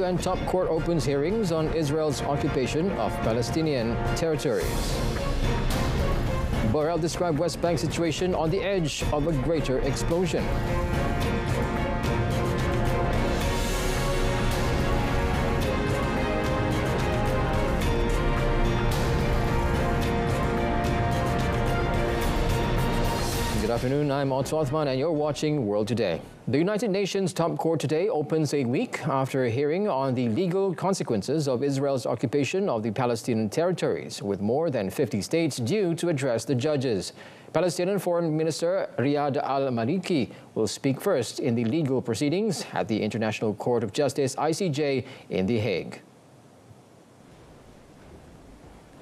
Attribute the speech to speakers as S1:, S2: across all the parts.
S1: UN top court opens hearings on Israel's occupation of Palestinian territories. Borrell described West Bank situation on the edge of a greater explosion. Good afternoon, I'm Otto Othman and you're watching World Today. The United Nations top court today opens a week after a hearing on the legal consequences of Israel's occupation of the Palestinian territories, with more than 50 states due to address the judges. Palestinian Foreign Minister Riyad al-Maliki will speak first in the legal proceedings at the International Court of Justice (ICJ) in The Hague.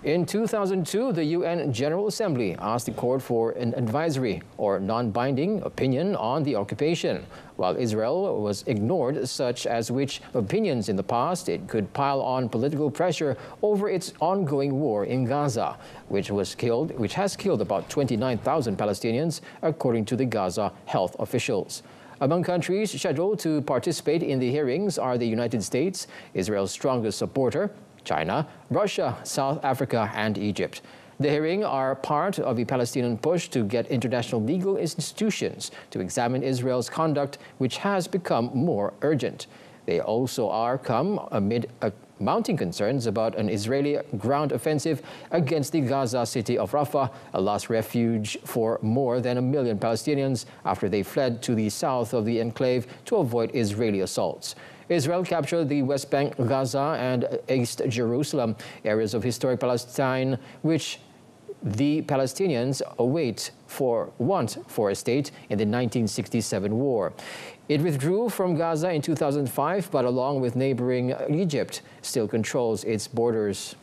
S1: In 2002, the UN General Assembly asked the court for an advisory or non-binding opinion on the occupation, while Israel was ignored, such as which opinions in the past it could pile on political pressure over its ongoing war in Gaza, which has killed about 29,000 Palestinians, according to the Gaza health officials. Among countries scheduled to participate in the hearings are the United States, Israel's strongest supporter, China, Russia, South Africa and Egypt. The hearings are part of the Palestinian push to get international legal institutions to examine Israel's conduct, which has become more urgent. They also come amid mounting concerns about an Israeli ground offensive against the Gaza city of Rafah, a last refuge for more than 1 million Palestinians after they fled to the south of the enclave to avoid Israeli assaults. Israel captured the West Bank, Gaza and East Jerusalem, areas of historic Palestine, which the Palestinians want for a state in the 1967 war. It withdrew from Gaza in 2005, but along with neighboring Egypt, still controls its borders.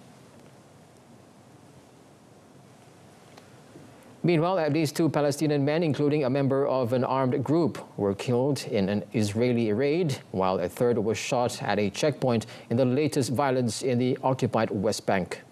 S1: Meanwhile, at least 2 Palestinian men, including a member of an armed group, were killed in an Israeli raid, while a third was shot at a checkpoint in the latest violence in the occupied West Bank.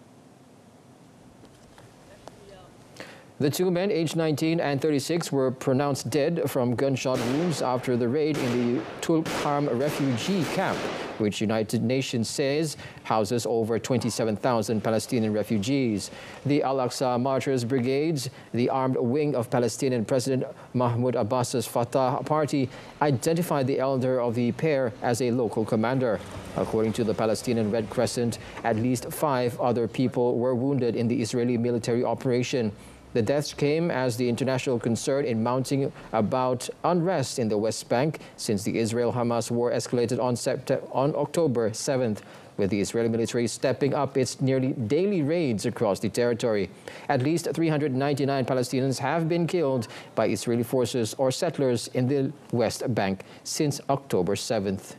S1: The 2 men, aged 19 and 36, were pronounced dead from gunshot wounds after the raid in the Tulkarm refugee camp, which United Nations says houses over 27,000 Palestinian refugees. The Al-Aqsa Martyrs Brigades, the armed wing of Palestinian President Mahmoud Abbas's Fatah party, identified the elder of the pair as a local commander. According to the Palestinian Red Crescent, at least 5 other people were wounded in the Israeli military operation. The deaths came as the international concern in mounting about unrest in the West Bank since the Israel-Hamas war escalated on October 7th, with the Israeli military stepping up its nearly daily raids across the territory. At least 399 Palestinians have been killed by Israeli forces or settlers in the West Bank since October 7th.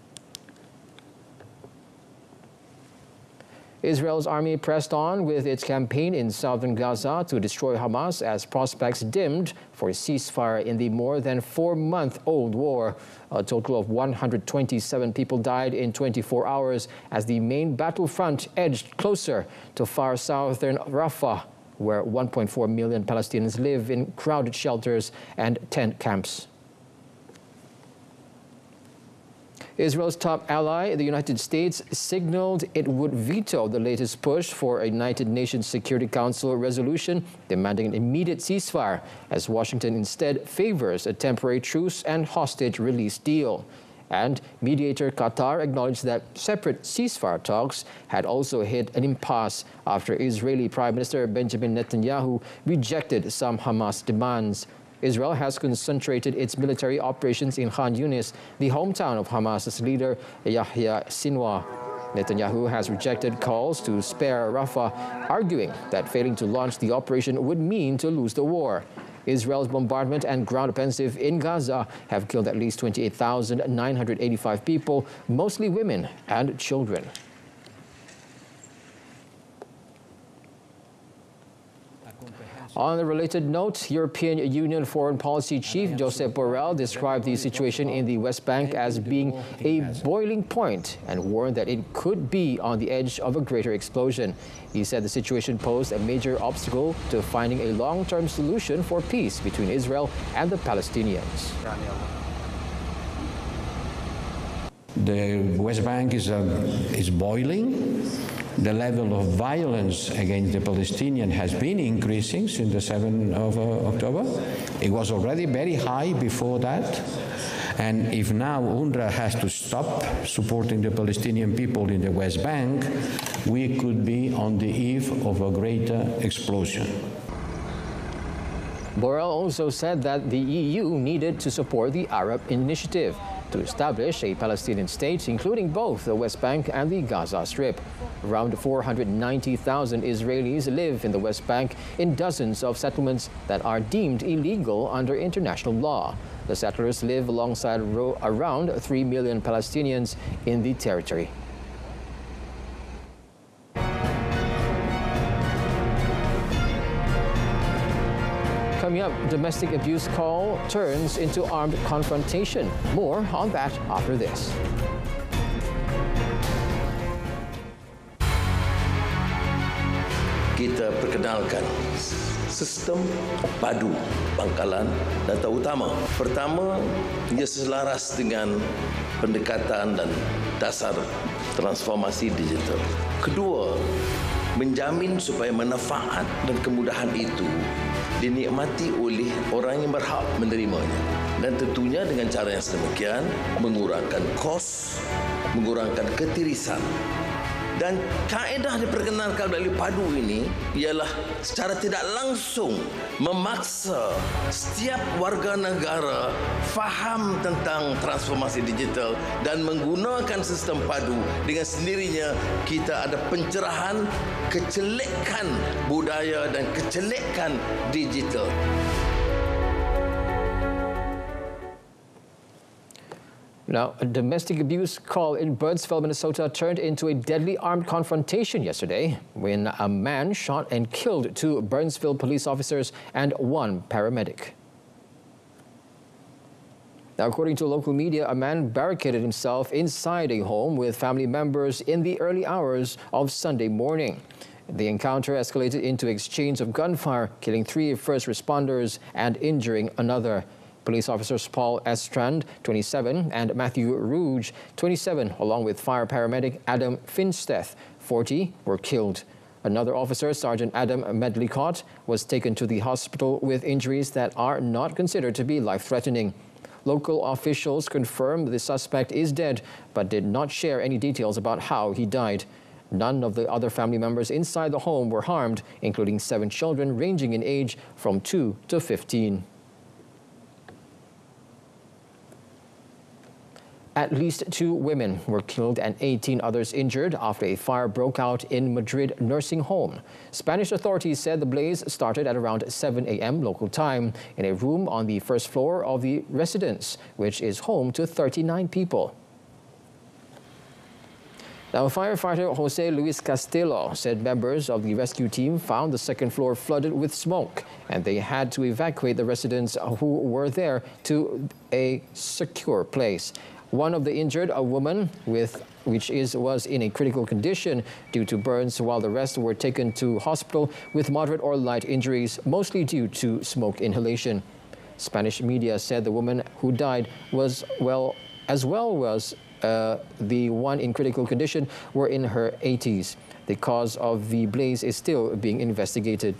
S1: Israel's army pressed on with its campaign in southern Gaza to destroy Hamas as prospects dimmed for a ceasefire in the more than 4-month-old war. A total of 127 people died in 24 hours as the main battlefront edged closer to far southern Rafah, where 1.4 million Palestinians live in crowded shelters and tent camps. Israel's top ally, the United States, signaled it would veto the latest push for a United Nations Security Council resolution demanding an immediate ceasefire, as Washington instead favors a temporary truce and hostage release deal. And mediator Qatar acknowledged that separate ceasefire talks had also hit an impasse after Israeli Prime Minister Benjamin Netanyahu rejected some Hamas demands. Israel has concentrated its military operations in Khan Yunis, the hometown of Hamas's leader Yahya Sinwar. Netanyahu has rejected calls to spare Rafah, arguing that failing to launch the operation would mean to lose the war. Israel's bombardment and ground offensive in Gaza have killed at least 28,985 people, mostly women and children. On a related note, European Union Foreign Policy Chief Josep Borrell described the situation in the West Bank as being a boiling point and warned that it could be on the edge of a greater explosion. He said the situation posed a major obstacle to finding a long-term solution for peace between Israel and the Palestinians.
S2: The West Bank is boiling. The level of violence against the Palestinians has been increasing since the 7th of October. It was already very high before that. And if now UNRWA has to stop supporting the Palestinian people in the West Bank, we could be on the eve of a greater explosion.
S1: Borrell also said that the EU needed to support the Arab Initiative to establish a Palestinian state, including both the West Bank and the Gaza Strip. Around 490,000 Israelis live in the West Bank in dozens of settlements that are deemed illegal under international law. The settlers live alongside around 3 million Palestinians in the territory. Coming up, domestic abuse call turns into armed confrontation. More on that after this.
S3: Kita perkenalkan sistem padu pangkalan data utama. Pertama, ia selaras dengan pendekatan dan dasar transformasi digital. Kedua, menjamin supaya manfaat dan kemudahan itu dinikmati oleh orang yang berhak menerimanya. Dan tentunya dengan cara yang sedemikian, mengurangkan kos, mengurangkan ketirisan. Dan kaedah diperkenalkan melalui padu ini ialah secara tidak langsung memaksa setiap warga negara faham tentang transformasi digital dan menggunakan sistem padu. Dengan sendirinya kita ada pencerahan kecelekan budaya dan kecelekan digital.
S1: Now, a domestic abuse call in Birdsville, Minnesota turned into a deadly armed confrontation yesterday when a man shot and killed 2 Burnsville police officers and 1 paramedic. Now, according to local media, a man barricaded himself inside a home with family members in the early hours of Sunday morning. The encounter escalated into exchange of gunfire, killing 3 first responders and injuring another. Police officers Paul Estrand, 27, and Matthew Rouge, 27, along with fire paramedic Adam Finsteth, 40, were killed. Another officer, Sergeant Adam Medlicott, was taken to the hospital with injuries that are not considered to be life-threatening. Local officials confirmed the suspect is dead, but did not share any details about how he died. None of the other family members inside the home were harmed, including 7 children ranging in age from 2 to 15. At least 2 women were killed and 18 others injured after a fire broke out in Madrid nursing home. Spanish authorities said the blaze started at around 7 a.m. local time in a room on the first floor of the residence, which is home to 39 people. Now, firefighter Jose Luis Castillo said members of the rescue team found the second floor flooded with smoke, and they had to evacuate the residents who were there to a secure place. One of the injured, a woman was in a critical condition due to burns, while the rest were taken to hospital with moderate or light injuries, mostly due to smoke inhalation. Spanish media said the woman who died was the one in critical condition were in her 80s. The cause of the blaze is still being investigated.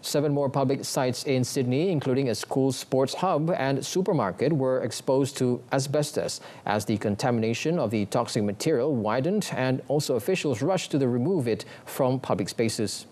S1: Seven more public sites in Sydney, including a school sports hub and supermarket, were exposed to asbestos as the contamination of the toxic material widened, and also officials rushed to remove it from public spaces.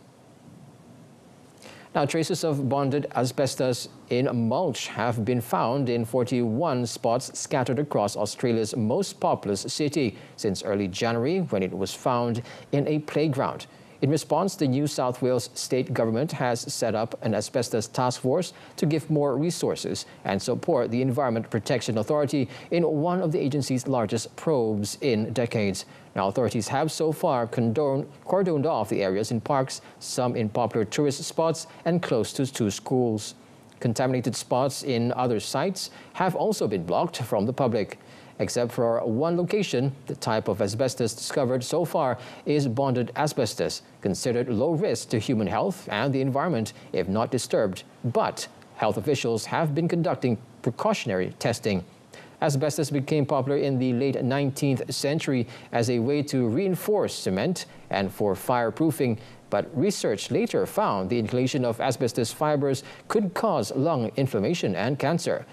S1: Now, traces of bonded asbestos in mulch have been found in 41 spots scattered across Australia's most populous city since early January, when it was found in a playground. In response, the New South Wales state government has set up an asbestos task force to give more resources and support the Environment Protection Authority in one of the agency's largest probes in decades. Now, authorities have so far cordoned off the areas in parks, some in popular tourist spots, and close to 2 schools. Contaminated spots in other sites have also been blocked from the public. Except for one location, the type of asbestos discovered so far is bonded asbestos, considered low risk to human health and the environment if not disturbed, but Health officials have been conducting precautionary testing. Asbestos became popular in the late 19th century as a way to reinforce cement and for fireproofing, but research later found the inhalation of asbestos fibers could cause lung inflammation and cancer.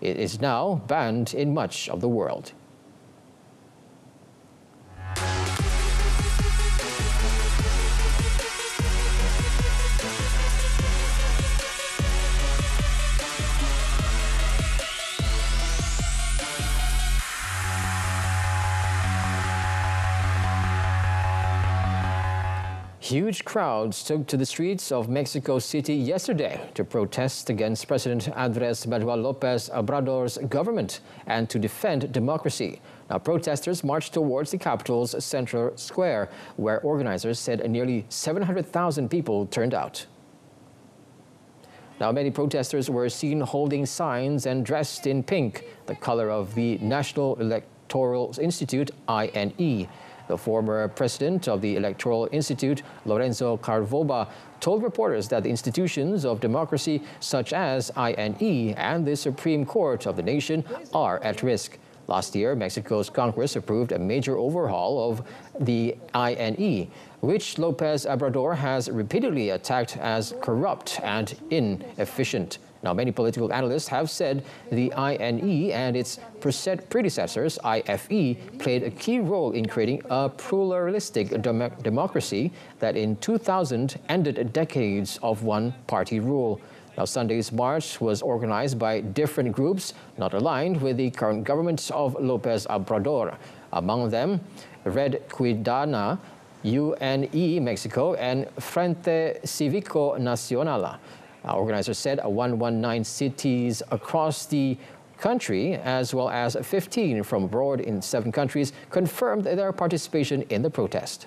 S1: It is now banned in much of the world. Huge crowds took to the streets of Mexico City yesterday to protest against President Andrés Manuel López Obrador's government and to defend democracy. Now, protesters marched towards the capital's central square, where organizers said nearly 700,000 people turned out. Now, many protesters were seen holding signs and dressed in pink, the color of the National Electoral Institute, INE. The former president of the Electoral Institute, Lorenzo Cardvoba, told reporters that the institutions of democracy such as INE and the Supreme Court of the nation are at risk. Last year, Mexico's Congress approved a major overhaul of the INE, which López Obrador has repeatedly attacked as corrupt and inefficient. Now, many political analysts have said the INE and its predecessors, IFE, played a key role in creating a pluralistic democracy that in 2000 ended decades of one-party rule. Now, Sunday's march was organized by different groups not aligned with the current government of López Obrador. Among them, Red Ciudadana, UNE Mexico, and Frente Cívico Nacional. Organizers said 119 cities across the country, as well as 15 from abroad in 7 countries, confirmed their participation in the protest.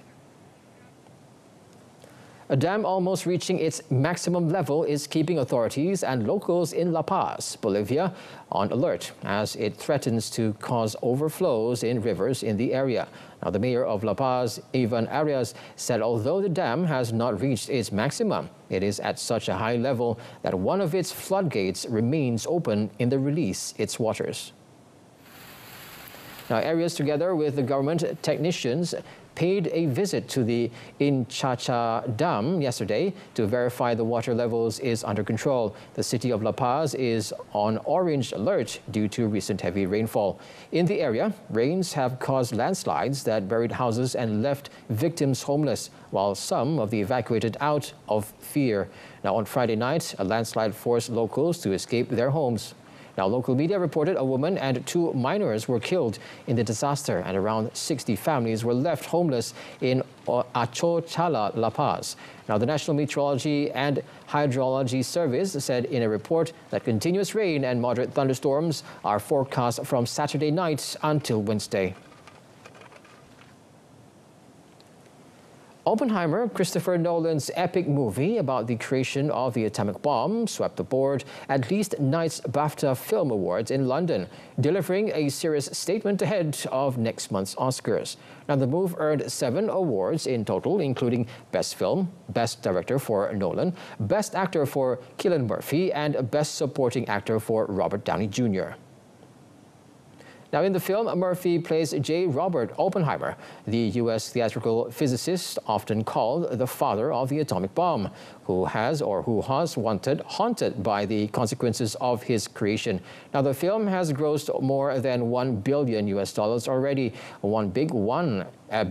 S1: A dam almost reaching its maximum level is keeping authorities and locals in La Paz, Bolivia, on alert as it threatens to cause overflows in rivers in the area. Now, the mayor of La Paz, Ivan Arias, said although the dam has not reached its maximum, it is at such a high level that one of its floodgates remains open in the release its waters. Now, Arias, together with the government technicians, paid a visit to the Inchacha Dam yesterday to verify the water levels is under control. The city of La Paz is on orange alert due to recent heavy rainfall. In the area, rains have caused landslides that buried houses and left victims homeless, while some of the evacuated out of fear. Now, on Friday night, a landslide forced locals to escape their homes. Now, local media reported a woman and 2 minors were killed in the disaster, and around 60 families were left homeless in Achochala, La Paz. Now, the National Meteorology and Hydrology Service said in a report that continuous rain and moderate thunderstorms are forecast from Saturday night until Wednesday. Oppenheimer, Christopher Nolan's epic movie about the creation of the atomic bomb, swept aboard at least night's BAFTA Film Awards in London, delivering a serious statement ahead of next month's Oscars. Now, the move earned 7 awards in total, including Best Film, Best Director for Nolan, Best Actor for Cillian Murphy, and Best Supporting Actor for Robert Downey Jr. Now, in the film, Murphy plays J. Robert Oppenheimer, the U.S. theatrical physicist often called the father of the atomic bomb, who was haunted by the consequences of his creation. Now, the film has grossed more than $1 billion already,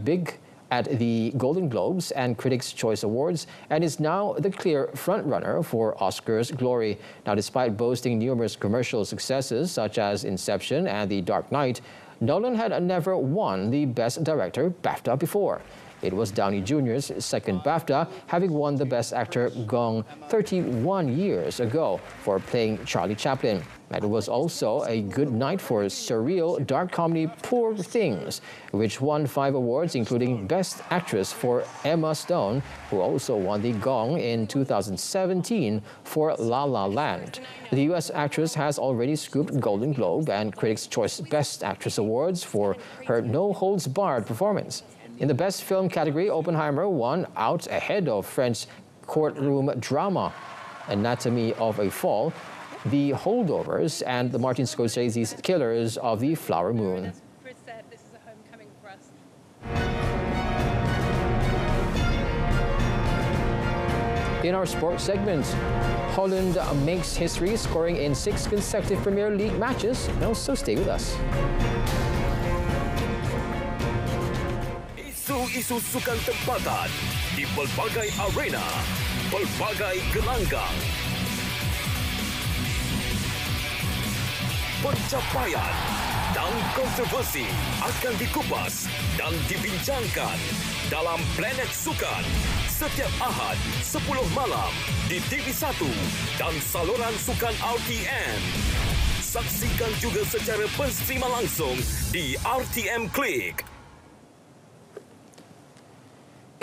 S1: big at the Golden Globes and Critics' Choice Awards, and is now the clear frontrunner for Oscars' glory. Now, despite boasting numerous commercial successes such as Inception and The Dark Knight, Nolan had never won the Best Director BAFTA before. It was Downey Jr.'s second BAFTA, having won the Best Actor gong 31 years ago for playing Charlie Chaplin. And it was also a good night for surreal dark comedy Poor Things, which won 5 awards, including Best Actress for Emma Stone, who also won the gong in 2017 for La La Land. The U.S. actress has already scooped Golden Globe and Critics' Choice Best Actress awards for her no-holds-barred performance. In the Best Film category, Oppenheimer won out ahead of French courtroom drama Anatomy of a Fall, The Holdovers and the Martin Scorsese's Killers of the Flower Moon.
S4: Chris said, this is a homecoming for us.
S1: In our sports segment, Holland makes history scoring in 6 consecutive Premier League matches. So stay with us.
S5: Isu-isu sukan tempatan di pelbagai arena, pelbagai gelanggang. Pencapaian dan kontroversi akan dikupas dan dibincangkan dalam Planet Sukan setiap Ahad 10 malam di TV1 dan saluran sukan RTM. Saksikan juga secara penstrima langsung di RTM Klik.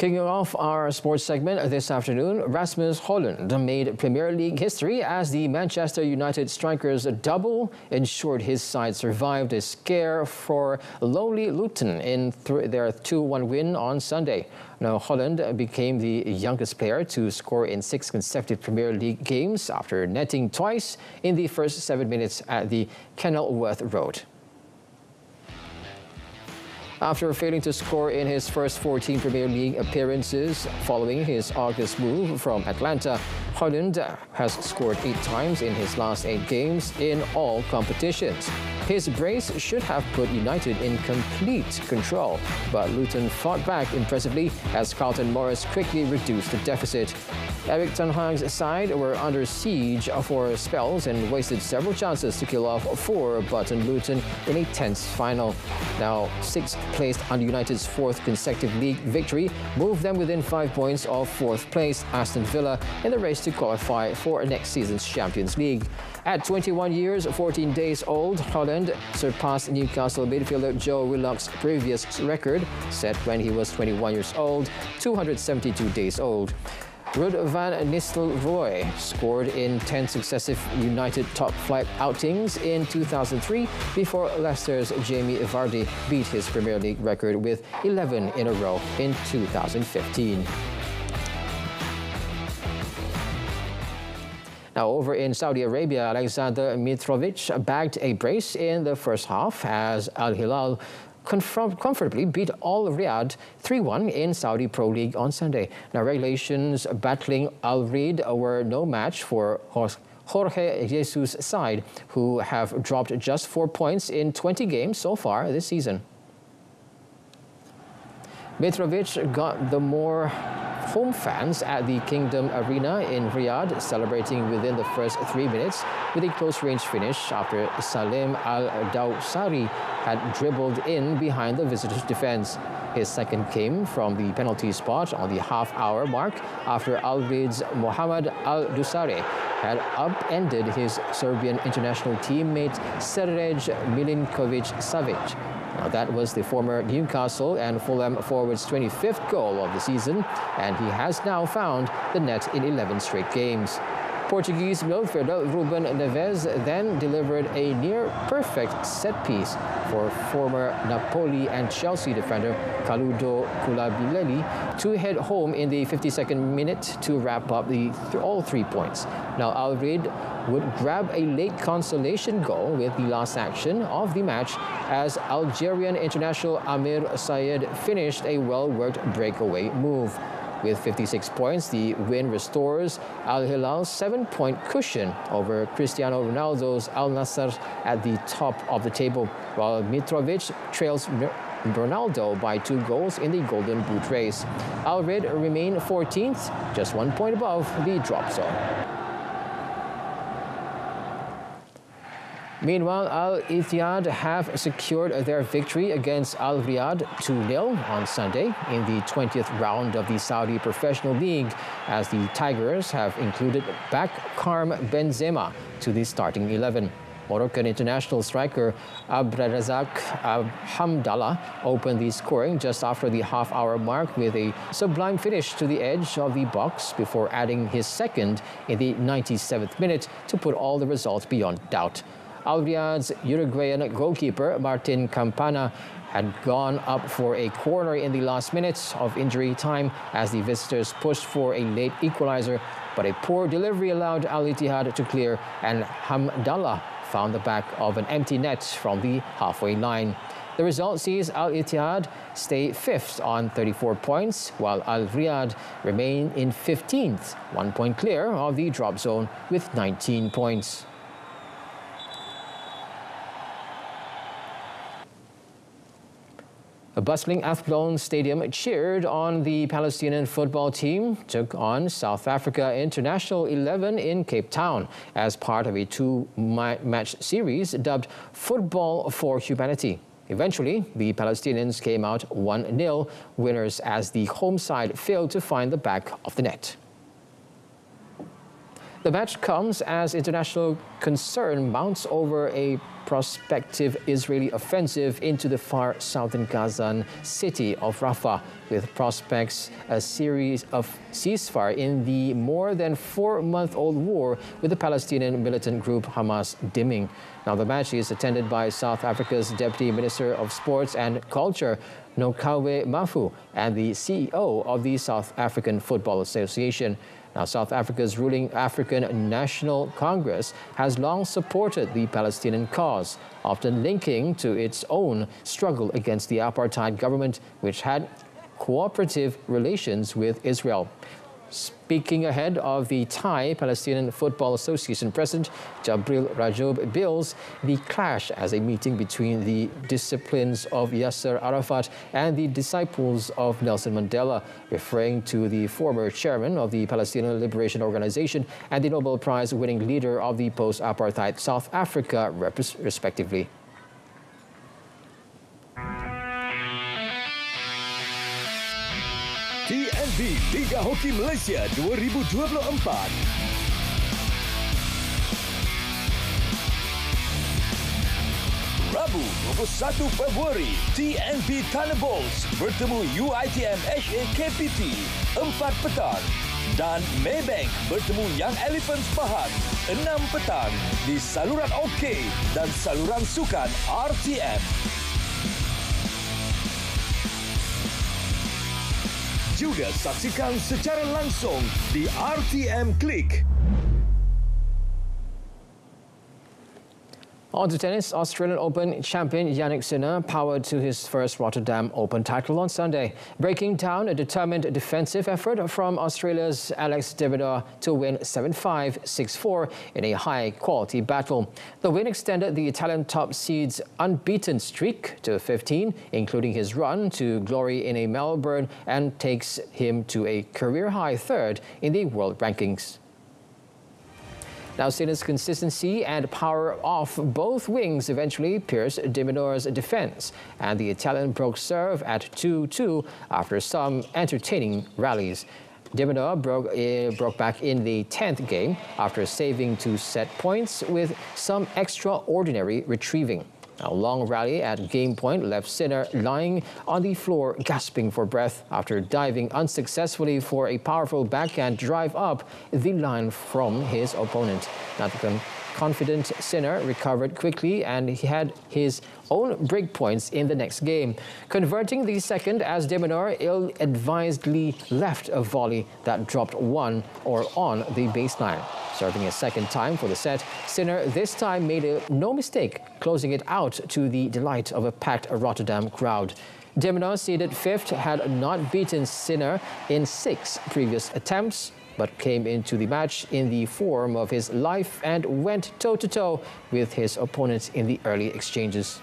S1: Kicking off our sports segment this afternoon, Rasmus Holland made Premier League history as the Manchester United striker's double ensured his side survived a scare for lowly Luton in their 2-1 win on Sunday. Now, Holland became the youngest player to score in 6 consecutive Premier League games after netting twice in the first 7 minutes at the Kenilworth Road. After failing to score in his first 14 Premier League appearances following his August move from Atlanta, Holland has scored 8 times in his last 8 games in all competitions. His brace should have put United in complete control, but Luton fought back impressively as Carlton Morris quickly reduced the deficit. Eric Ten Hag's side were under siege for spells and wasted several chances to kill off 4-button Luton in a tense final. Now, 6th placed under United's 4th consecutive league victory moved them within 5 points of 4th place Aston Villa in the race to qualify for next season's Champions League. At 21 years, 14 days old, Holland surpassed Newcastle midfielder Joe Willock's previous record, set when he was 21 years old, 272 days old. Ruud van Nistelrooy scored in 10 successive United top-flight outings in 2003 before Leicester's Jamie Vardy beat his Premier League record with 11 in a row in 2015. Now, over in Saudi Arabia, Alexander Mitrovic bagged a brace in the first half as Al Hilal comfortably beat Al Riyadh 3-1 in Saudi Pro League on Sunday. Now, regulations battling Al Riyadh were no match for Jorge Jesus' side, who have dropped just 4 points in 20 games so far this season. Mitrovic got the more home fans at the Kingdom Arena in Riyadh celebrating within the first 3 minutes with a close-range finish after Salem Al-Dawsari had dribbled in behind the visitors' defense. His second came from the penalty spot on the half-hour mark after Al Riyadh's Mohamed Al-Dusari had upended his Serbian international teammate Sređ Milinković-Savić. Now, that was the former Newcastle and Fulham forward's 25th goal of the season, and he has now found the net in 11 straight games. Portuguese midfielder Ruben Neves then delivered a near-perfect set-piece for former Napoli and Chelsea defender Kalidou Koulibaly to head home in the 52nd minute to wrap up all 3 points. Now, Al Riyadh would grab a late consolation goal with the last action of the match as Algerian international Amir Sayed finished a well-worked breakaway move. With 56 points, the win restores Al Hilal's 7-point cushion over Cristiano Ronaldo's Al Nassr at the top of the table, while Mitrovic trails Ronaldo by 2 goals in the Golden Boot race. Al Riyadh remain 14th, just 1 point above the drop zone. Meanwhile, Al Ittihad have secured their victory against Al Riyadh 2-0 on Sunday in the 20th round of the Saudi Professional League, as the Tigers have included back Karim Benzema to the starting 11. Moroccan international striker Abdelrazak Hamdallah opened the scoring just after the half-hour mark with a sublime finish to the edge of the box before adding his second in the 97th minute to put all the results beyond doubt. Al Riyadh's Uruguayan goalkeeper Martin Campana had gone up for a corner in the last minutes of injury time as the visitors pushed for a late equalizer, but a poor delivery allowed Al Ittihad to clear, and Hamdallah found the back of an empty net from the halfway line. The result sees Al Ittihad stay 5th on 34 points, while Al Riyadh remain in 15th, 1 point clear of the drop zone with 19 points. A bustling Athlone Stadium cheered on the Palestinian football team took on South Africa International 11 in Cape Town as part of a two-match series dubbed Football for Humanity. Eventually, the Palestinians came out 1-0 winners as the home side failed to find the back of the net. The match comes as international concern mounts over a prospective Israeli offensive into the far southern Gazan city of Rafah, with prospects a series of ceasefire in the more than 4-month-old war with the Palestinian militant group Hamas dimming. Now, the match is attended by South Africa's Deputy Minister of Sports and Culture, Nokawe Mafu, and the CEO of the South African Football Association. Now, South Africa's ruling African National Congress has long supported the Palestinian cause, often linking to its own struggle against the apartheid government, which had cooperative relations with Israel. Speaking ahead of the Thai Palestinian Football Association President Jabril Rajoub bills the clash as a meeting between the disciplines of Yasser Arafat and the disciples of Nelson Mandela, referring to the former chairman of the Palestinian Liberation Organization and the Nobel Prize-winning leader of the post-apartheid South Africa, respectively.
S5: TNB Liga Hoki Malaysia 2024. Rabu 21 Februari, TNB Thunderbolts bertemu UiTM HAKPT 4 petang dan Maybank bertemu Young Elephants Pahang 6 petang di saluran OK dan saluran sukan RTM. Juga saksikan secara langsung di RTM Klik.
S1: On to tennis, Australian Open champion Jannik Sinner powered to his first Rotterdam Open title on Sunday, breaking down a determined defensive effort from Australia's Alex de Minaur to win 7-5, 6-4 in a high-quality battle. The win extended the Italian top seed's unbeaten streak to 15, including his run to glory in Melbourne, and takes him to a career-high 3rd in the world rankings. Now, Sinner's consistency and power off both wings eventually pierced de Minaur's defense, and the Italian broke serve at 2-2 after some entertaining rallies. De Minaur broke back in the 10th game after saving 2 set points with some extraordinary retrieving. A long rally at game point left Sinner lying on the floor gasping for breath after diving unsuccessfully for a powerful backhand drive up the line from his opponent. Now, the confident Sinner recovered quickly and he had his own break points in the next game, converting the second as de Minaur ill-advisedly left a volley that dropped on the baseline. Serving a second time for the set, Sinner this time made no mistake, closing it out to the delight of a packed Rotterdam crowd. De Minaur, seeded 5th, had not beaten Sinner in 6 previous attempts, but came into the match in the form of his life and went toe-to-toe with his opponent in the early exchanges.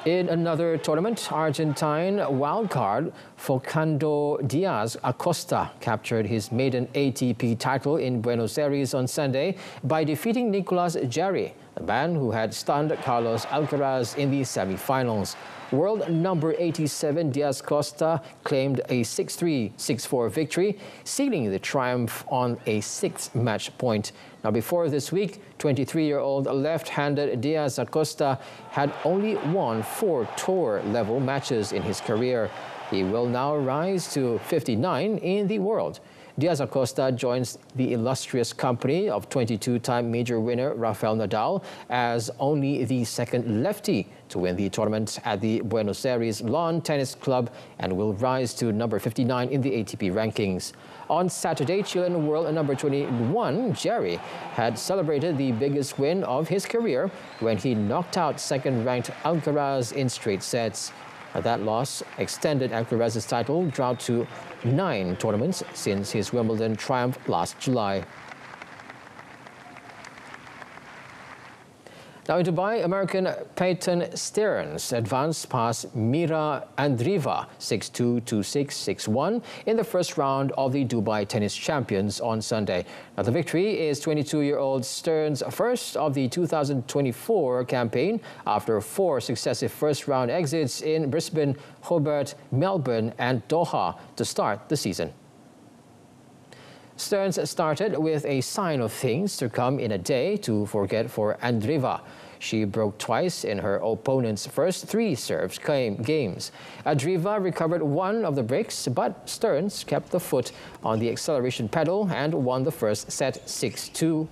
S1: In another tournament, Argentine wildcard Facundo Diaz Acosta captured his maiden ATP title in Buenos Aires on Sunday by defeating Nicolas Jarry, the man who had stunned Carlos Alcaraz in the semi-finals. World number 87 Diaz Costa claimed a 6-3, 6-4 victory, sealing the triumph on a 6th match point. Now, before this week, 23-year-old left-handed Diaz Acosta had only won 4 tour-level matches in his career. He will now rise to 59 in the world. Diaz Acosta joins the illustrious company of 22-time major winner Rafael Nadal as only the second lefty to win the tournament at the Buenos Aires Lawn Tennis Club and will rise to number 59 in the ATP rankings. On Saturday, Chilean world number 21, Jerry, had celebrated the biggest win of his career when he knocked out second-ranked Alcaraz in straight sets. That loss extended Alcaraz's title drought to 9 tournaments since his Wimbledon triumph last July. Now in Dubai, American Peyton Stearns advanced past Mira Andreeva 6-2, 2-6, 6-1 in the first round of the Dubai Tennis Champions on Sunday. Now the victory is 22-year-old Stearns' first of the 2024 campaign after 4 successive first-round exits in Brisbane, Hobart, Melbourne and Doha to start the season. Stearns started with a sign of things to come in a day to forget for Andreeva. She broke twice in her opponent's first 3 serves games. Andreeva recovered 1 of the breaks, but Stearns kept the foot on the acceleration pedal and won the first set 6-2.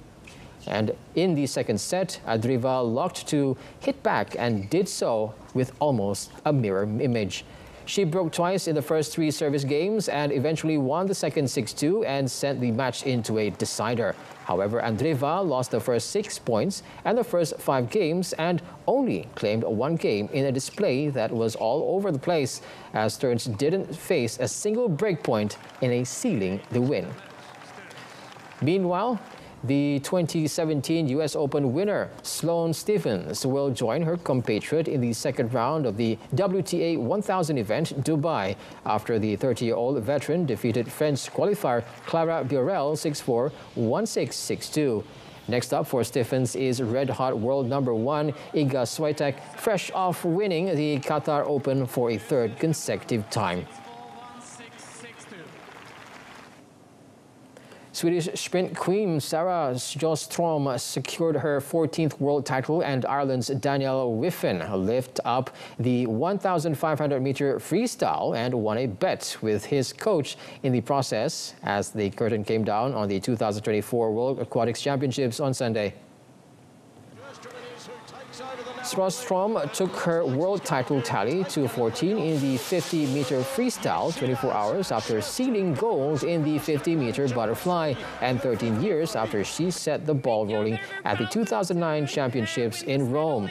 S1: And in the second set, Andreeva locked to hit back and did so with almost a mirror image. She broke twice in the first 3 service games and eventually won the second 6-2 and sent the match into a decider. However, Andreeva lost the first 6 points and the first 5 games and only claimed 1 game in a display that was all over the place as Stearns didn't face a single break point in a sealing the win. Meanwhile, the 2017 U.S. Open winner, Sloane Stephens, will join her compatriot in the second round of the WTA 1000 event, Dubai, after the 30-year-old veteran defeated French qualifier Clara Burel 6-4, 1-6, 6-2. Next up for Stephens is red-hot world number 1 Iga Swiatek, fresh off winning the Qatar Open for a 3rd consecutive time. Swedish sprint queen Sarah Sjöström secured her 14th world title and Ireland's Danielle Wiffen lifted up the 1,500-meter freestyle and won a bet with his coach in the process as the curtain came down on the 2024 World Aquatics Championships on Sunday. Sjöström took her world title tally to 14 in the 50-meter freestyle 24 hours after sealing gold in the 50-meter butterfly and 13 years after she set the ball rolling at the 2009 championships in Rome.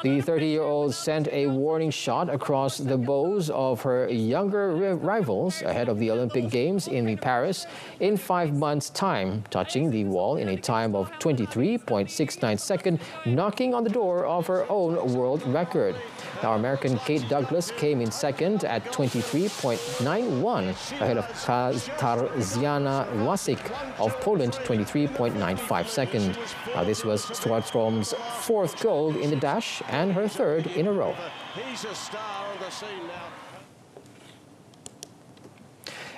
S1: The 30-year-old sent a warning shot across the bows of her younger rivals ahead of the Olympic Games in Paris in 5 months' time, touching the wall in a time of 23.69 seconds, knocking on the door of her own world record. Now, American Kate Douglas came in second at 23.91, ahead of Katarzyna Łasik of Poland, 23.95 seconds. Now, this was Sjöström's 4th gold in the dash and her 3rd in a row.
S6: He's a star on the scene now.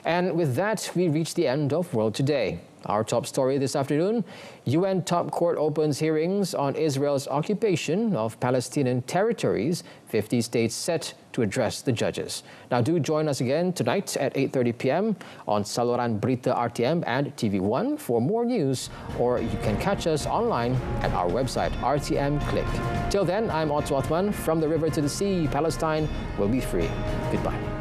S1: And with that, we reach the end of World Today. Our top story this afternoon, UN top court opens hearings on Israel's occupation of Palestinian territories, 50 states set to address the judges. Now do join us again tonight at 8:30 p.m. on saluran Berita RTM and TV1 for more news, or you can catch us online at our website, RTM Click. Till then, I'm Otto Othman from the river to the sea. Palestine will be free. Goodbye.